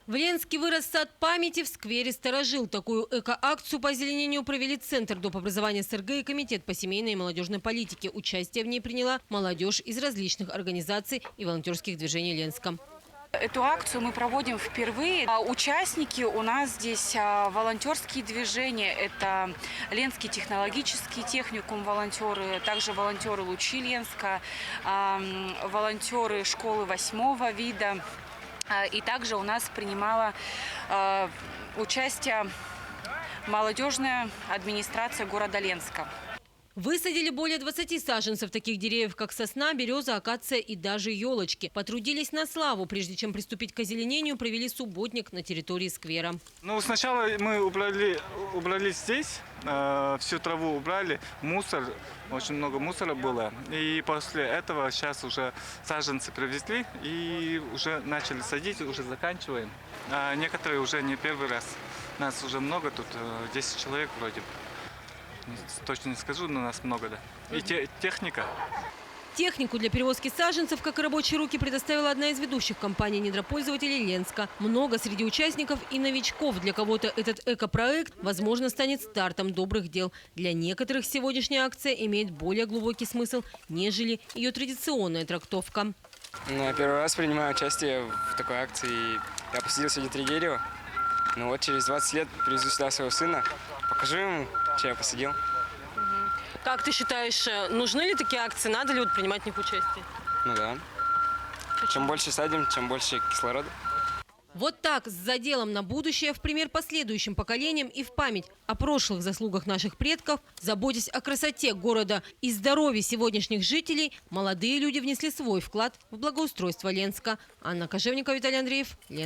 В Ленске вырос сад памяти в сквере «Старожил». Такую эко-акцию по озеленению провели Центр доп. Образования СРГ и Комитет по семейной и молодежной политике. Участие в ней приняла молодежь из различных организаций и волонтерских движений Ленска. Эту акцию мы проводим впервые. Участники у нас здесь волонтерские движения. Это Ленский технологический техникум волонтеры, также волонтеры Лучи Ленска, волонтеры школы 8-го вида. И также у нас принимала участие молодежная администрация города Ленска. Высадили более 20 саженцев таких деревьев, как сосна, береза, акация и даже елочки. Потрудились на славу. Прежде чем приступить к озеленению, провели субботник на территории сквера. Ну, сначала мы убрали здесь, всю траву убрали, мусор, очень много мусора было. И после этого сейчас уже саженцы привезли и уже начали садить, уже заканчиваем. А некоторые уже не первый раз. Нас уже много, тут 10 человек вроде. Точно не скажу, но нас много, да. И техника. Технику для перевозки саженцев, как и рабочие руки, предоставила одна из ведущих компаний недропользователей Ленска. Много среди участников и новичков. Для кого-то этот экопроект, возможно, станет стартом добрых дел. Для некоторых сегодняшняя акция имеет более глубокий смысл, нежели ее традиционная трактовка. Я первый раз принимаю участие в такой акции. Я посадил сегодня 3 дерева. Ну вот через 20 лет привезу сюда своего сына, покажу ему, что я посадил. Как ты считаешь, нужны ли такие акции? Надо ли принимать в них участие? Ну да. Чем больше садим, чем больше кислорода. Вот так, с заделом на будущее, в пример последующим поколениям и в память о прошлых заслугах наших предков, заботясь о красоте города и здоровье сегодняшних жителей, молодые люди внесли свой вклад в благоустройство Ленска. Анна Кожевникова, Виталий Андреев, Ленск.